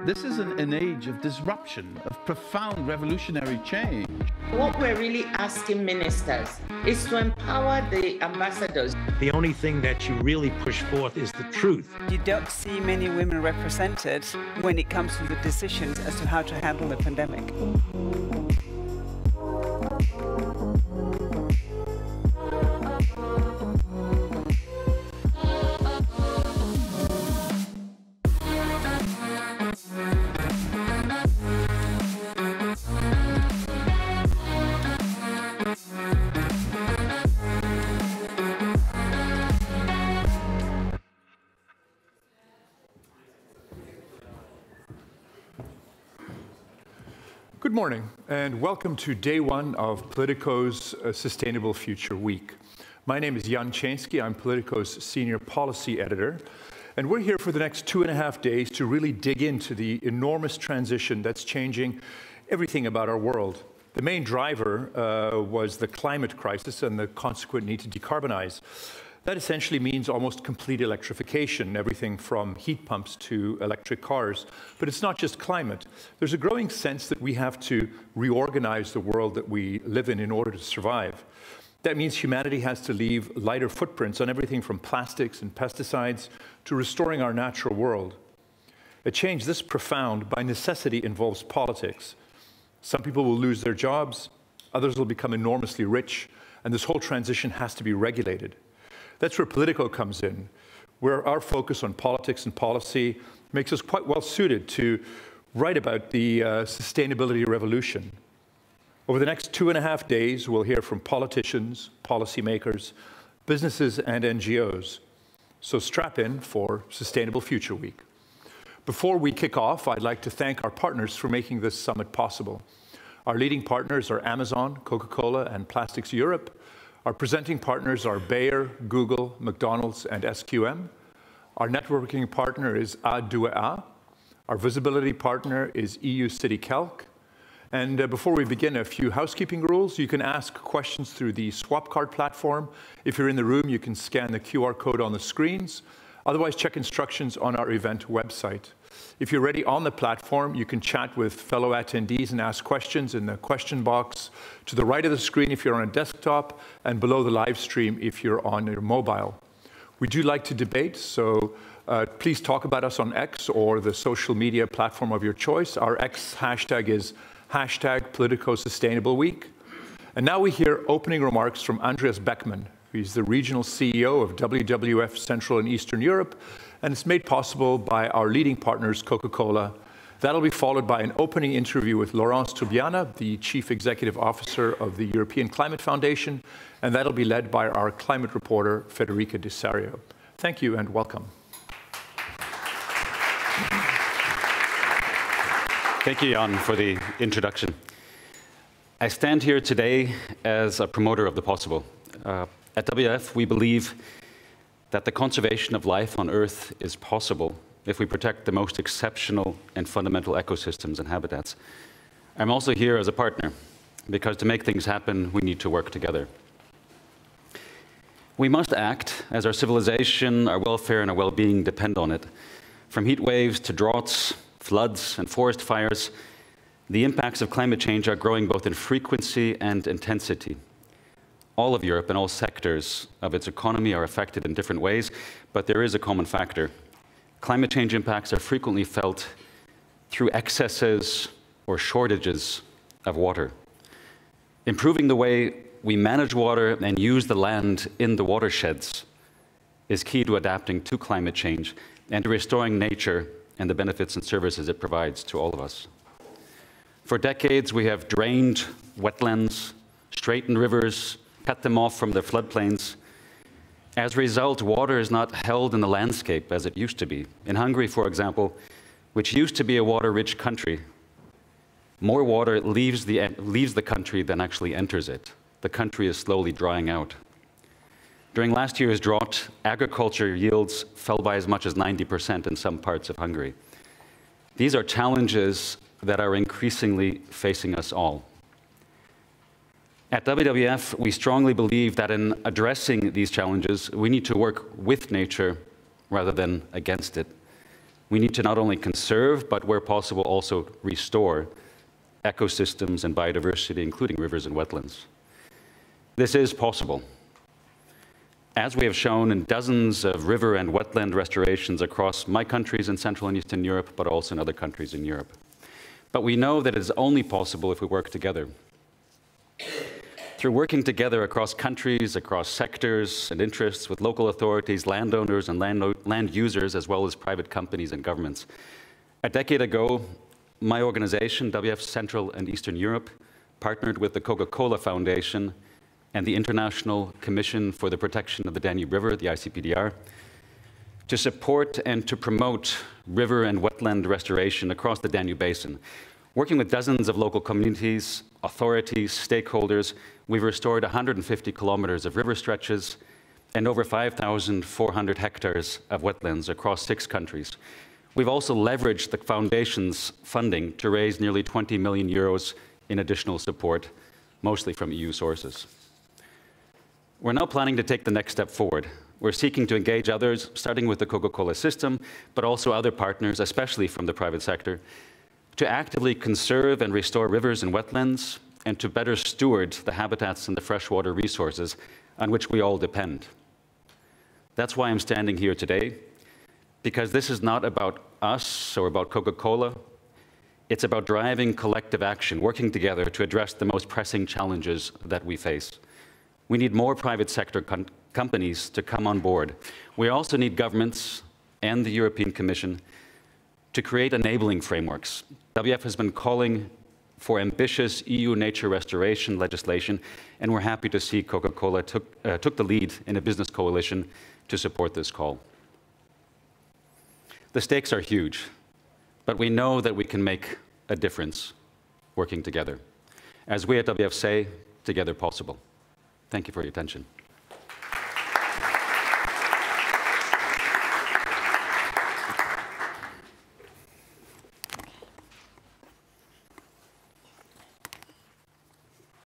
This is an age of disruption, of profound revolutionary change. What we're really asking ministers is to empower the ambassadors. The only thing that you really push forth is the truth. You don't see many women represented when it comes to the decisions as to how to handle the pandemic. Good morning, and welcome to day one of Politico's Sustainable Future Week. My name is Jan Chansky. I'm Politico's Senior Policy Editor, and we're here for the next 2.5 days to really dig into the enormous transition that's changing everything about our world. The main driver was the climate crisis and the consequent need to decarbonize. That essentially means almost complete electrification, everything from heat pumps to electric cars. But it's not just climate. There's a growing sense that we have to reorganize the world that we live in order to survive. That means humanity has to leave lighter footprints on everything from plastics and pesticides to restoring our natural world. A change this profound, by necessity, involves politics. Some people will lose their jobs, others will become enormously rich, and this whole transition has to be regulated. That's where Politico comes in, where our focus on politics and policy makes us quite well suited to write about the sustainability revolution. Over the next 2.5 days, we'll hear from politicians, policymakers, businesses, and NGOs. So strap in for Sustainable Future Week. Before we kick off, I'd like to thank our partners for making this summit possible. Our leading partners are Amazon, Coca-Cola, and Plastics Europe. Our presenting partners are Bayer, Google, McDonald's, and SQM. Our networking partner is A2A. Our visibility partner is EU City Calc. And before we begin, a few housekeeping rules. You can ask questions through the swap card platform. If you're in the room, you can scan the QR code on the screens. Otherwise, check instructions on our event website. If you're already on the platform, you can chat with fellow attendees and ask questions in the question box to the right of the screen if you're on a desktop, and below the live stream if you're on your mobile. We do like to debate, so please talk about us on X or the social media platform of your choice. Our X hashtag is #PoliticoSustainableWeek. And now we hear opening remarks from Andreas Beckmann. He's the regional CEO of WWF Central and Eastern Europe, and it's made possible by our leading partners, Coca-Cola. That'll be followed by an opening interview with Laurence Toubiana, the Chief Executive Officer of the European Climate Foundation, and that'll be led by our climate reporter, Federica Di Sario. Thank you and welcome. Thank you, Jan, for the introduction. I stand here today as a promoter of the possible. At WWF, we believe that the conservation of life on Earth is possible if we protect the most exceptional and fundamental ecosystems and habitats. I'm also here as a partner, because to make things happen, we need to work together. We must act, as our civilization, our welfare, and our well-being depend on it. From heat waves to droughts, floods, and forest fires, the impacts of climate change are growing both in frequency and intensity. All of Europe and all sectors of its economy are affected in different ways, but there is a common factor. Climate change impacts are frequently felt through excesses or shortages of water. Improving the way we manage water and use the land in the watersheds is key to adapting to climate change and to restoring nature and the benefits and services it provides to all of us. For decades, we have drained wetlands, straightened rivers, cut them off from their floodplains. As a result, water is not held in the landscape as it used to be. In Hungary, for example, which used to be a water-rich country, more water leaves the country than actually enters it. The country is slowly drying out. During last year's drought, agriculture yields fell by as much as 90% in some parts of Hungary. These are challenges that are increasingly facing us all. At WWF, we strongly believe that in addressing these challenges, we need to work with nature rather than against it. We need to not only conserve, but where possible also restore ecosystems and biodiversity, including rivers and wetlands. This is possible. As we have shown in dozens of river and wetland restorations across my countries in Central and Eastern Europe, but also in other countries in Europe. But we know that it is only possible if we work together. Through working together across countries, across sectors and interests with local authorities, landowners and land users, as well as private companies and governments. A decade ago, my organization, WWF Central and Eastern Europe, partnered with the Coca-Cola Foundation and the International Commission for the Protection of the Danube River, the ICPDR, to support and to promote river and wetland restoration across the Danube Basin. Working with dozens of local communities, authorities, stakeholders, we've restored 150 kilometers of river stretches and over 5,400 hectares of wetlands across 6 countries. We've also leveraged the foundation's funding to raise nearly 20 million euros in additional support, mostly from EU sources. We're now planning to take the next step forward. We're seeking to engage others, starting with the Coca-Cola system, but also other partners, especially from the private sector, to actively conserve and restore rivers and wetlands, and to better steward the habitats and the freshwater resources on which we all depend. That's why I'm standing here today, because this is not about us or about Coca-Cola. It's about driving collective action, working together to address the most pressing challenges that we face. We need more private sector companies to come on board. We also need governments and the European Commission to create enabling frameworks. WWF has been calling for ambitious EU nature restoration legislation, and we're happy to see Coca-Cola took the lead in a business coalition to support this call. The stakes are huge, but we know that we can make a difference working together. As we at WWF say, together possible. Thank you for your attention.